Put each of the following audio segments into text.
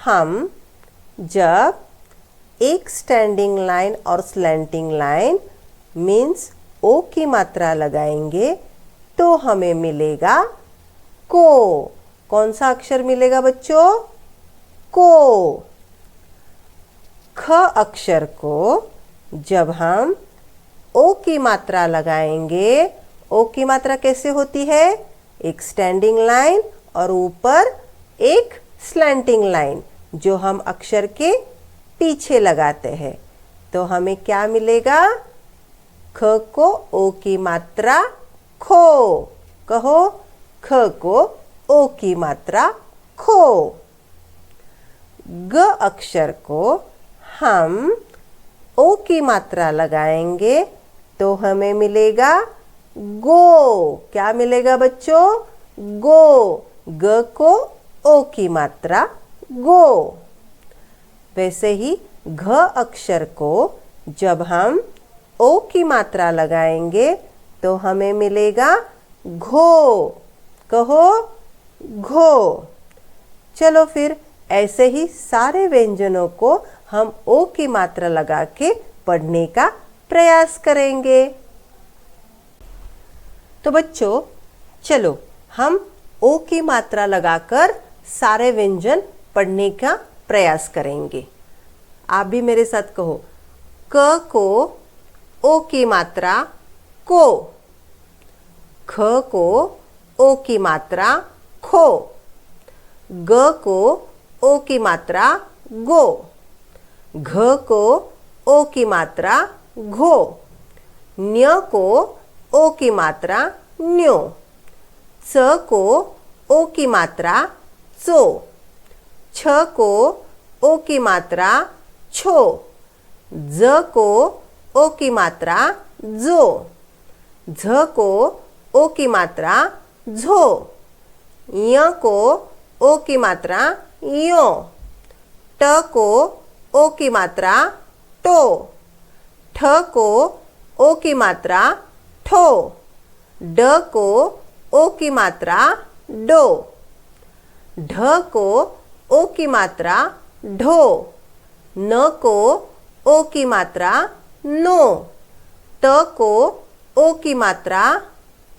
हम जब एक स्टैंडिंग लाइन और स्लैंटिंग लाइन मीन्स ओ की मात्रा लगाएंगे तो हमें मिलेगा को। कौन सा अक्षर मिलेगा बच्चों? को। ख अक्षर को जब हम ओ की मात्रा लगाएंगे, ओ की मात्रा कैसे होती है? एक स्टैंडिंग लाइन और ऊपर एक स्लैंटिंग लाइन जो हम अक्षर के पीछे लगाते हैं। तो हमें क्या मिलेगा? ख को ओ की मात्रा खो। कहो, ख को ओ की मात्रा खो। ग अक्षर को हम ओ की मात्रा लगाएंगे तो हमें मिलेगा गो। क्या मिलेगा बच्चों? गो। ग को ओ की मात्रा गो। वैसे ही घ अक्षर को जब हम ओ की मात्रा लगाएंगे तो हमें मिलेगा घो। कहो, घो। चलो फिर ऐसे ही सारे व्यंजनों को हम ओ की मात्रा लगा के पढ़ने का प्रयास करेंगे। तो बच्चों चलो हम ओ की मात्रा लगाकर सारे व्यंजन पढ़ने का प्रयास करेंगे। आप भी मेरे साथ कहो, क को ओ की मात्रा को, ख को ओ की मात्रा खो, ग को ओ की मात्रा गो, घ को ओ की मात्रा घो, न्य को ओ की मात्रा न्यो, च को ओ की मात्रा चो, छ को ओ की मात्रा छो, ज को ओ की मात्रा जो, झ को ओ की मात्रा झो, य को ओ की मात्रा यो, ट को ओ की मात्रा टो, ठ को ओ की मात्रा ठो, ड को ओ की मात्रा डो, ढ को ओ की मात्रा ढो, न को ओ की मात्रा नो, त को ओ की मात्रा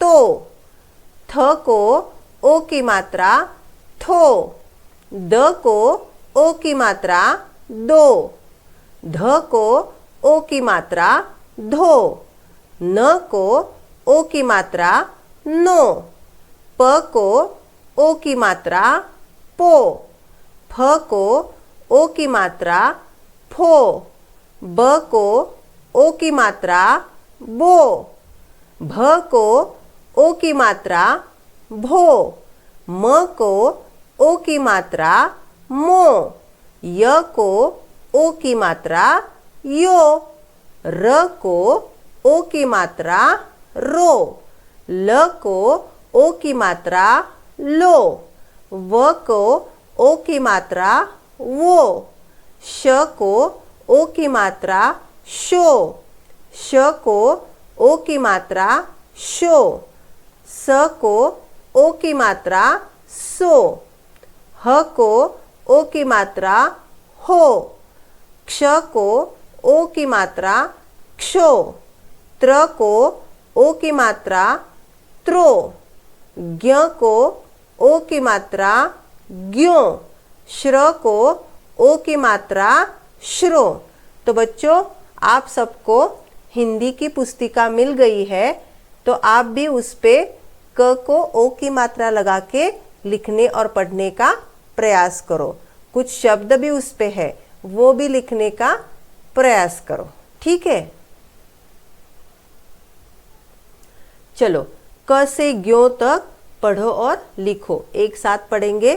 तो, थ को ओ की मात्रा थो, द को ओ की मात्रा दो, ध को ओ की मात्रा धो, न को ओ की मात्रा नो, प को ओ की मात्रा पो, फ को ओ की मात्रा फो, ब को ओ की मात्रा बो, भ को ओ की मात्रा भो, म को ओ की मात्रा मो, य को ओ की मात्रा यो, र को ओ की मात्रा रो, ल को ओ की मात्रा लो, व को ओ की मात्रा वो, श को ओ की मात्रा शो, श को ओ की मात्रा शो, स को ओ की मात्रा सो, ह को ओ की मात्रा हो, क्ष को ओ की मात्रा क्षो, त्र को ओ की मात्रा त्रो, ज्ञ को ओ की मात्रा ज्ञो, श्र को ओ की मात्रा श्रो। तो बच्चों आप सबको हिंदी की पुस्तिका मिल गई है, तो आप भी उस पे क को ओ की मात्रा लगा के लिखने और पढ़ने का प्रयास करो। कुछ शब्द भी उस पे है, वो भी लिखने का प्रयास करो, ठीक है। चलो क से ज्ञो तक पढ़ो और लिखो। एक साथ पढ़ेंगे।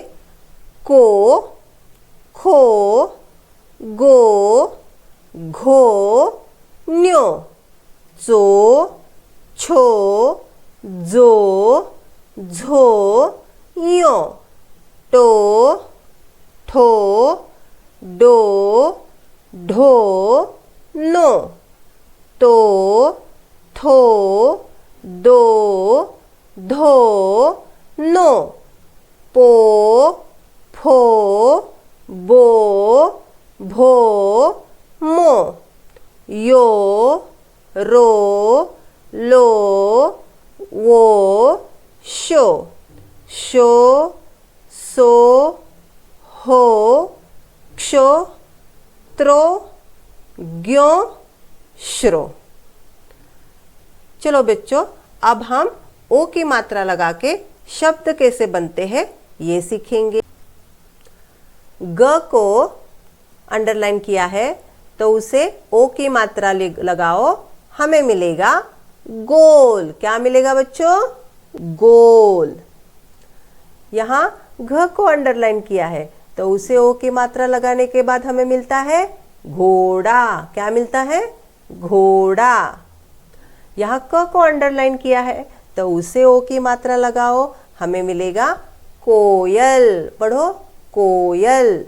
को, खो, गो, घो, न्यो, चो, छो, जो, झो, यो, टो, ठो, डो, ढो, नो, तो, थो, दो, धो, नो, पो, फो, बो, भो, मो, यो, रो, लो, वो, शो, शो, सो, हो, क्षो, त्रो, ज्ञो, श्रो। चलो बच्चों, अब हम ओ की मात्रा लगा के शब्द कैसे बनते हैं ये सीखेंगे। ग को अंडरलाइन किया है तो उसे ओ की मात्रा लगाओ, हमें मिलेगा गोल। क्या मिलेगा बच्चों? गोल। यहाँ घ को अंडरलाइन किया है तो उसे ओ की मात्रा लगाने के बाद हमें मिलता है घोड़ा। क्या मिलता है? घोड़ा। यहाँ क को अंडरलाइन किया है तो उसे ओ की मात्रा लगाओ, हमें मिलेगा कोयल। पढ़ो, कोयल।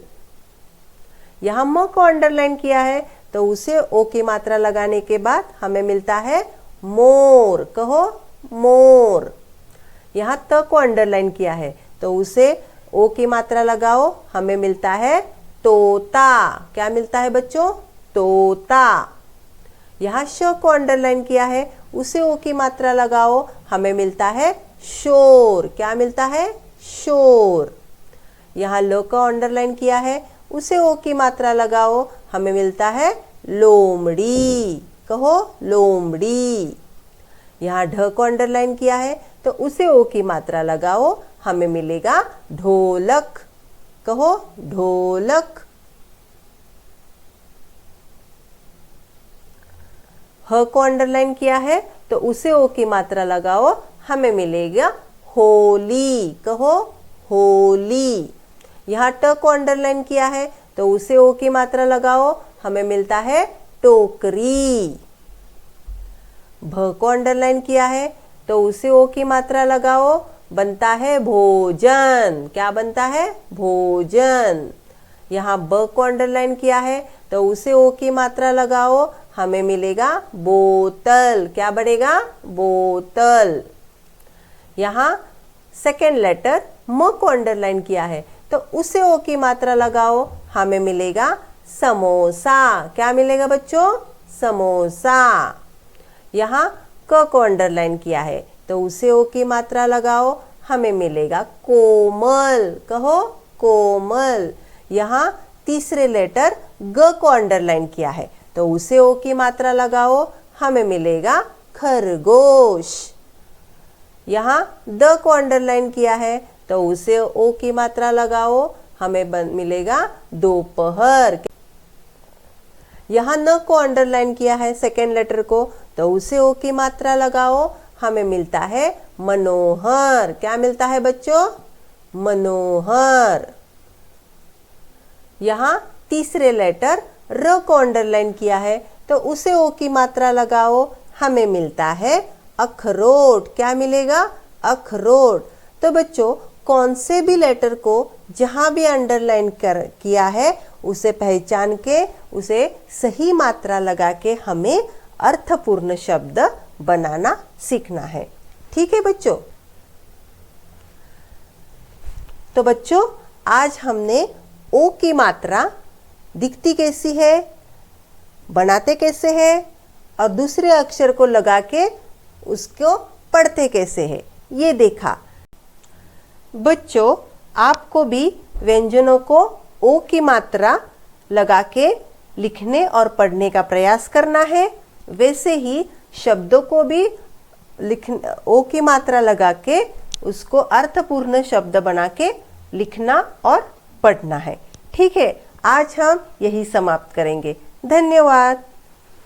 यहाँ म को अंडरलाइन किया है तो उसे ओ की मात्रा लगाने के बाद हमें मिलता है मोर। कहो, मोर। यहाँ त को अंडरलाइन किया है तो उसे ओ की मात्रा लगाओ, हमें मिलता है तोता। क्या मिलता है बच्चों? तोता। यहाँ श को अंडरलाइन किया है, उसे ओ की मात्रा लगाओ, हमें मिलता है शोर। क्या मिलता है? शोर। यहाँ ल को अंडरलाइन किया है, उसे ओ की मात्रा लगाओ, हमें मिलता है लोमड़ी। कहो, लोमड़ी। यहाँ ढ को अंडरलाइन किया है तो उसे ओ की मात्रा लगाओ, हमें मिलेगा ढोलक। कहो, ढोलक। ह को अंडरलाइन किया है तो उसे ओ की मात्रा लगाओ, हमें मिलेगा होली। कहो, होली। यहाँ ट को अंडरलाइन किया है तो उसे ओ की मात्रा लगाओ, हमें मिलता है टोकरी। भ को अंडरलाइन किया है तो उसे ओ की मात्रा लगाओ, बनता है भोजन। क्या बनता है? भोजन। यहाँ ब को अंडरलाइन किया है तो उसे ओ की मात्रा लगाओ, हमें मिलेगा बोतल। क्या बनेगा? बोतल। यहाँ सेकेंड लेटर म को अंडरलाइन किया है तो उसे ओ की मात्रा लगाओ, हमें मिलेगा समोसा। क्या मिलेगा बच्चों? समोसा। यहाँ क को अंडरलाइन किया है तो उसे ओ की मात्रा लगाओ, हमें मिलेगा कोमल। कहो, कोमल। यहाँ तीसरे लेटर ग को अंडरलाइन किया है तो उसे ओ की मात्रा लगाओ, हमें मिलेगा खरगोश। यहाँ द को अंडरलाइन किया है तो उसे ओ की मात्रा लगाओ, हमें मिलेगा दोपहर। यहाँ न को अंडरलाइन किया है सेकेंड लेटर को तो उसे ओ की मात्रा लगाओ, हमें मिलता है मनोहर। क्या मिलता है बच्चों? मनोहर। यहाँ तीसरे लेटर र को अंडरलाइन किया है तो उसे ओ की मात्रा लगाओ, हमें मिलता है अखरोट। क्या मिलेगा? अखरोट। तो बच्चों, कौन से भी लेटर को जहां भी अंडरलाइन किया है उसे पहचान के उसे सही मात्रा लगा के हमें अर्थपूर्ण शब्द बनाना सीखना है। ठीक है बच्चों? तो बच्चों, आज हमने ओ की मात्रा दिखती कैसी है, बनाते कैसे है और दूसरे अक्षर को लगा के उसको पढ़ते कैसे है ये देखा। बच्चों, आपको भी व्यंजनों को ओ की मात्रा लगा के लिखने और पढ़ने का प्रयास करना है। वैसे ही शब्दों को भी ओ की मात्रा लगा के उसको अर्थपूर्ण शब्द बना के लिखना और पढ़ना है। ठीक है, आज हम यही समाप्त करेंगे। धन्यवाद।